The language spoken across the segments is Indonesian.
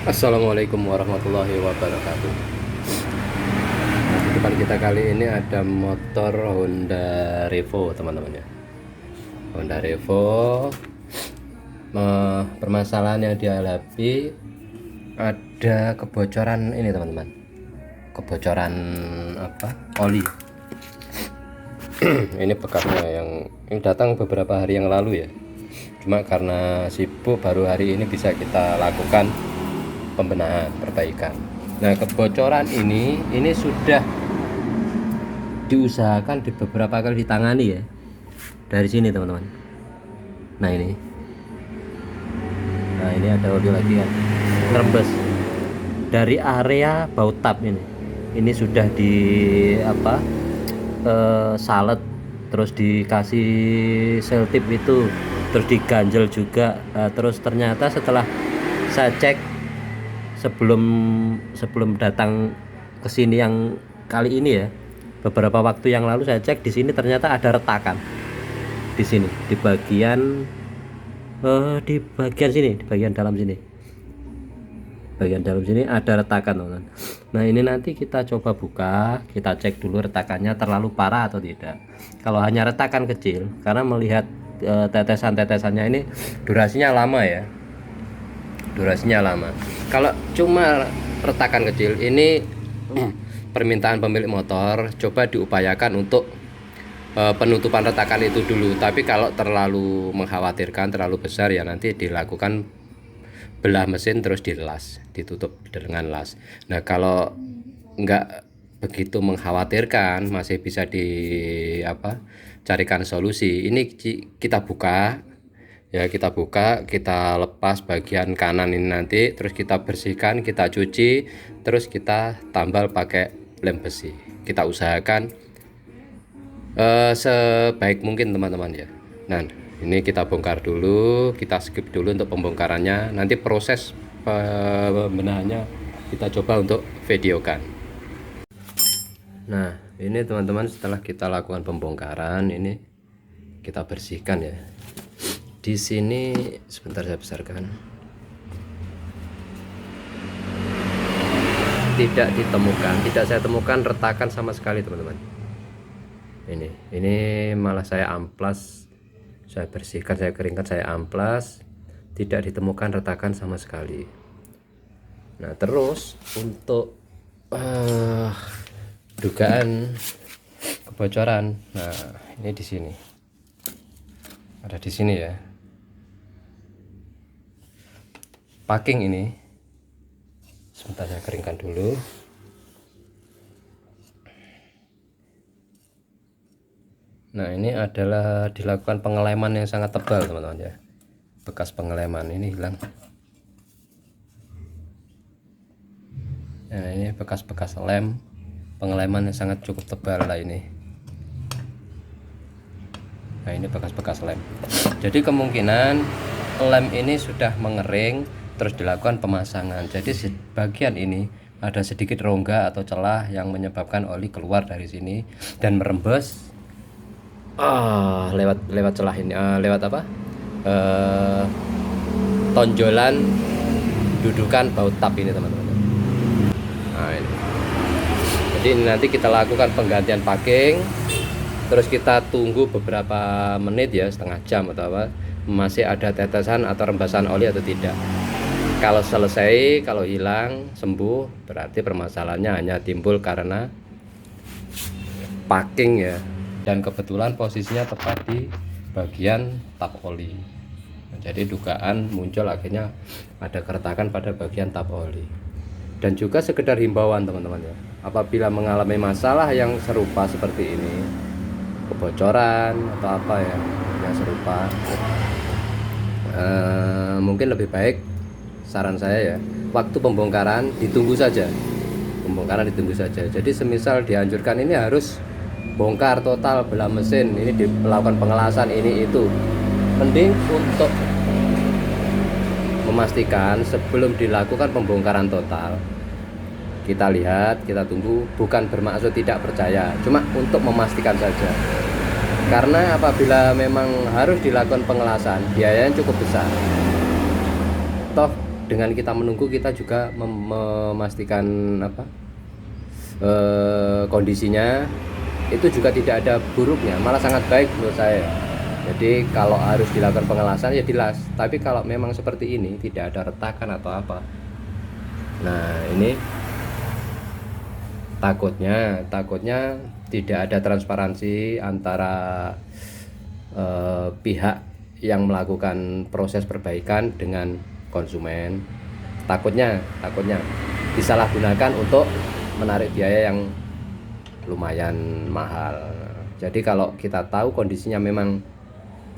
Assalamualaikum warahmatullahi wabarakatuh. Di depan kita kali ini ada motor Honda Revo, teman-teman ya. Honda Revo, permasalahan yang dihadapi ada kebocoran ini, teman-teman. Kebocoran apa? Oli. Ini bekasnya yang ini datang beberapa hari yang lalu ya. Cuma karena sibuk baru hari ini bisa kita lakukan pembenahan, perbaikan. Nah, kebocoran ini sudah diusahakan di beberapa kali ditangani ya. Dari sini, teman-teman. Nah, ini ada oli lagi kan. Rembes dari area baut tap ini. Ini sudah di salet, terus dikasih seltip itu, terus diganjel juga. Terus ternyata setelah saya cek sebelum datang ke sini yang kali ini ya, beberapa waktu yang lalu saya cek di sini ternyata ada retakan di sini di bagian sini, di bagian dalam sini, ada retakan, teman-teman. Nah, ini nanti kita coba buka, kita cek dulu retakannya terlalu parah atau tidak. Kalau hanya retakan kecil, karena melihat tetesan-tetesannya ini durasinya lama ya, kalau cuma retakan kecil ini permintaan pemilik motor coba diupayakan untuk penutupan retakan itu dulu. Tapi kalau terlalu mengkhawatirkan, terlalu besar ya nanti dilakukan belah mesin terus dilas, ditutup dengan las. Nah, kalau enggak begitu mengkhawatirkan, masih bisa carikan solusi. Ini kita buka ya, kita lepas bagian kanan ini nanti, terus kita bersihkan, kita cuci, terus kita tambal pakai lem besi. Kita usahakan sebaik mungkin, teman-teman ya. Nah, ini kita bongkar dulu, kita skip dulu untuk pembongkarannya. Nanti proses pembenahannya kita coba untuk videokan. Nah, ini teman-teman, setelah kita lakukan pembongkaran, ini kita bersihkan ya. Di sini sebentar saya besarkan. Tidak saya temukan retakan sama sekali, teman-teman. Ini malah saya amplas, saya bersihkan, saya keringkan, saya amplas, tidak ditemukan retakan sama sekali. Nah, terus untuk dugaan kebocoran, nah ini di sini, ada di sini ya. Packing ini sebentar saya keringkan dulu. Nah, ini adalah dilakukan pengeleman yang sangat tebal, teman-teman ya. Bekas pengeleman ini hilang. Nah, ini bekas-bekas lem, pengeleman yang sangat cukup tebal lah ini. Nah, ini bekas-bekas lem. Jadi kemungkinan lem ini sudah mengering, terus dilakukan pemasangan. Jadi bagian ini ada sedikit rongga atau celah yang menyebabkan oli keluar dari sini dan merembes lewat celah ini, tonjolan dudukan baut tap ini, teman-teman. Nah, ini. Jadi nanti kita lakukan penggantian packing, terus kita tunggu beberapa menit ya, setengah jam atau apa, masih ada tetesan atau rembesan oli atau tidak. Kalau selesai, kalau hilang, sembuh, berarti permasalahannya hanya timbul karena packing ya. Dan kebetulan posisinya tepat di bagian tap oli. Jadi dugaan muncul akhirnya ada keretakan pada bagian tap oli. Dan juga sekedar himbauan, teman-teman ya, apabila mengalami masalah yang serupa seperti ini, kebocoran atau apa ya yang serupa, mungkin lebih baik, saran saya ya, waktu pembongkaran ditunggu saja. Jadi semisal dianjurkan ini harus bongkar total, belah mesin, ini dilakukan pengelasan ini itu, mending untuk memastikan sebelum dilakukan pembongkaran total, kita lihat, kita tunggu. Bukan bermaksud tidak percaya, cuma untuk memastikan saja. Karena apabila memang harus dilakukan pengelasan, biayanya cukup besar. Toh dengan kita menunggu kita juga memastikan apa kondisinya itu juga tidak ada buruknya, malah sangat baik menurut saya. Jadi kalau harus dilakukan pengelasan ya dilas, tapi kalau memang seperti ini tidak ada retakan atau apa, nah ini takutnya tidak ada transparansi antara pihak yang melakukan proses perbaikan dengan konsumen. Takutnya disalahgunakan untuk menarik biaya yang lumayan mahal. Jadi kalau kita tahu kondisinya memang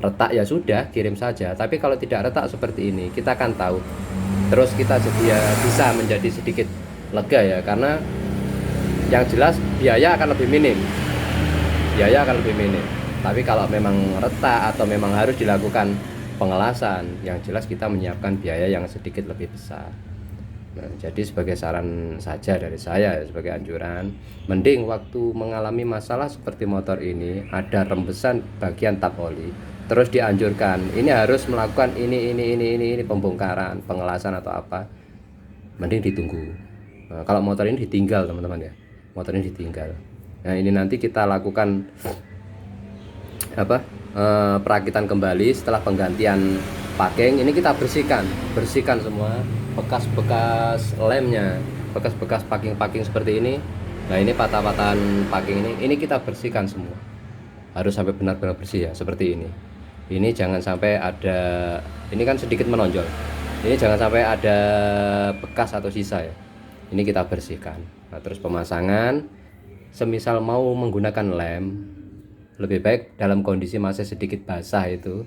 retak ya sudah kirim saja, tapi kalau tidak retak seperti ini kita akan tahu, terus kita jadi bisa menjadi sedikit lega ya, karena yang jelas biaya akan lebih minim. Tapi kalau memang retak atau memang harus dilakukan pengelasan, yang jelas kita menyiapkan biaya yang sedikit lebih besar. Nah, jadi sebagai saran saja dari saya, sebagai anjuran, mending waktu mengalami masalah seperti motor ini ada rembesan bagian tap oli, terus dianjurkan ini harus melakukan ini pembongkaran, pengelasan atau apa, mending ditunggu. Nah, kalau motor ini ditinggal teman-teman ya, motor ini ditinggal. Nah ini nanti kita lakukan perakitan kembali setelah penggantian packing. Ini kita bersihkan semua bekas-bekas lemnya, bekas-bekas packing seperti ini. Nah ini patah-patahan packing ini kita bersihkan semua, harus sampai benar-benar bersih ya, seperti ini. Ini jangan sampai ada, ini kan sedikit menonjol, ini jangan sampai ada bekas atau sisa ya, ini kita bersihkan. Nah terus pemasangan, semisal mau menggunakan lem, lebih baik dalam kondisi masih sedikit basah itu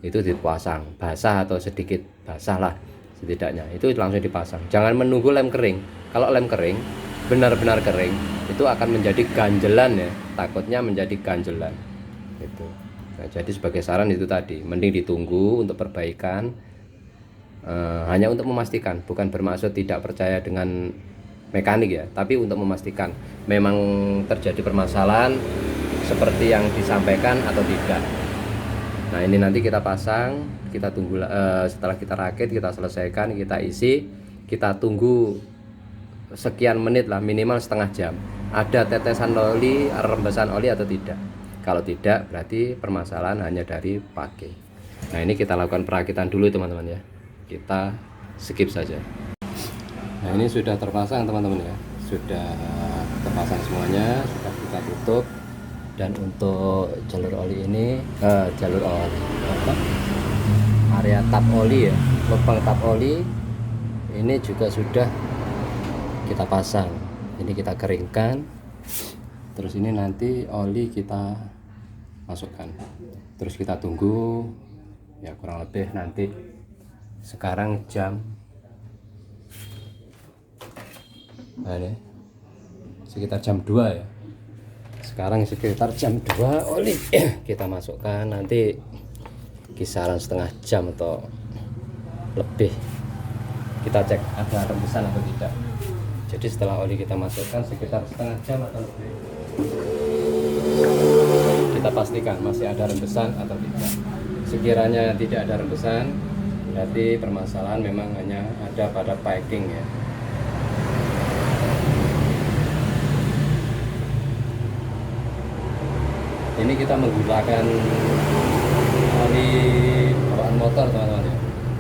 dipasang, basah atau sedikit basah lah setidaknya, itu langsung dipasang. Jangan menunggu lem kering. Kalau lem kering, benar-benar kering, itu akan menjadi ganjelan ya, takutnya menjadi ganjelan itu. Nah, jadi sebagai saran itu tadi, mending ditunggu untuk perbaikan, hanya untuk memastikan, bukan bermaksud tidak percaya dengan mekanik ya, tapi untuk memastikan memang terjadi permasalahan seperti yang disampaikan atau tidak. Nah ini nanti kita pasang, kita tunggu setelah kita rakit, kita selesaikan, kita isi, kita tunggu sekian menit lah, minimal setengah jam, ada tetesan oli, rembesan oli atau tidak. Kalau tidak berarti permasalahan hanya dari packing. Nah ini kita lakukan perakitan dulu teman-teman ya, kita skip saja. Nah ini sudah terpasang teman-teman ya, sudah terpasang semuanya, sudah kita tutup. Dan untuk jalur oli ini, area tap oli ya, lubang tap oli ini juga sudah kita pasang. Ini kita keringkan, terus ini nanti oli kita masukkan, terus kita tunggu ya, kurang lebih nanti sekarang jam ini sekitar jam 2 ya. Sekarang sekitar jam 2 oli kita masukkan, nanti kisaran setengah jam atau lebih kita cek ada rembesan atau tidak. Jadi setelah oli kita masukkan sekitar setengah jam atau lebih, kita pastikan masih ada rembesan atau tidak. Sekiranya tidak ada rembesan, berarti permasalahan memang hanya ada pada packing ya. Ini kita menggunakan oli bawaan motor teman-teman ya,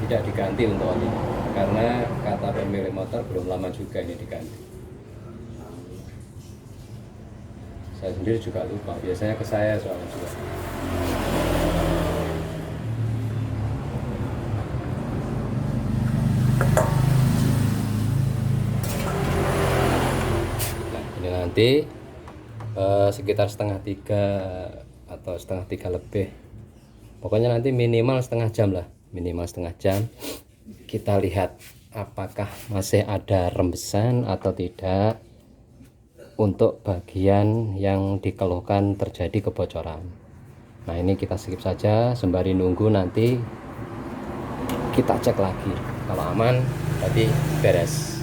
tidak diganti untuk oli, karena kata pemilik motor belum lama juga ini diganti. Saya sendiri juga lupa, biasanya ke saya soalnya juga. Nah ini nanti sekitar setengah 3 atau setengah 3 lebih, pokoknya nanti minimal setengah jam lah, minimal setengah jam. Kita lihat apakah masih ada rembesan atau tidak untuk bagian yang dikeluhkan terjadi kebocoran. Nah ini kita skip saja sembari nunggu, nanti kita cek lagi, kalau aman berarti beres.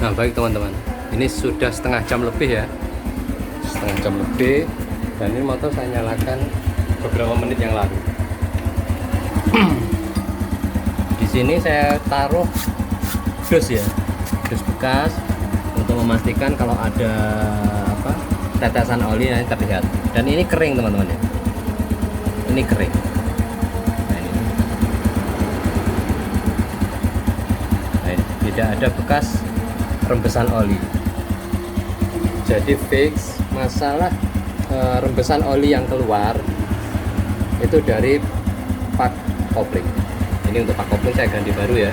Nah baik teman-teman, ini sudah setengah jam lebih ya, setengah jam lebih, dan ini motor saya nyalakan beberapa menit yang lalu. sini saya taruh dus ya, dus bekas untuk memastikan kalau ada apa tetesan oli nanti terlihat. Dan ini kering teman-teman ya, ini kering. Nah, ini tidak ada bekas rembesan oli. Jadi fix masalah rembesan oli yang keluar itu dari pak kopling. Ini untuk pak kopling saya ganti baru ya.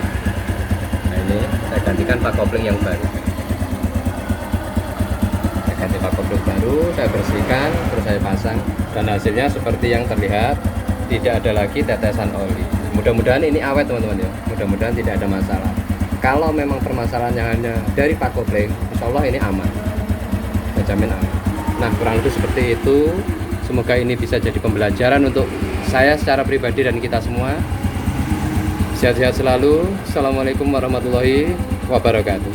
Nah ini saya gantikan pak kopling yang baru. Saya ganti pak kopling baru, saya bersihkan, terus saya pasang, dan hasilnya seperti yang terlihat, tidak ada lagi tetesan oli. Mudah-mudahan ini awet teman-teman ya. Mudah-mudahan tidak ada masalah. Kalau memang permasalahannya hanya dari pak kopling, insya Allah ini aman, saya jamin aman. Nah kurang lebih seperti itu. Semoga ini bisa jadi pembelajaran untuk saya secara pribadi dan kita semua. Sehat-sehat selalu. Assalamualaikum warahmatullahi wabarakatuh.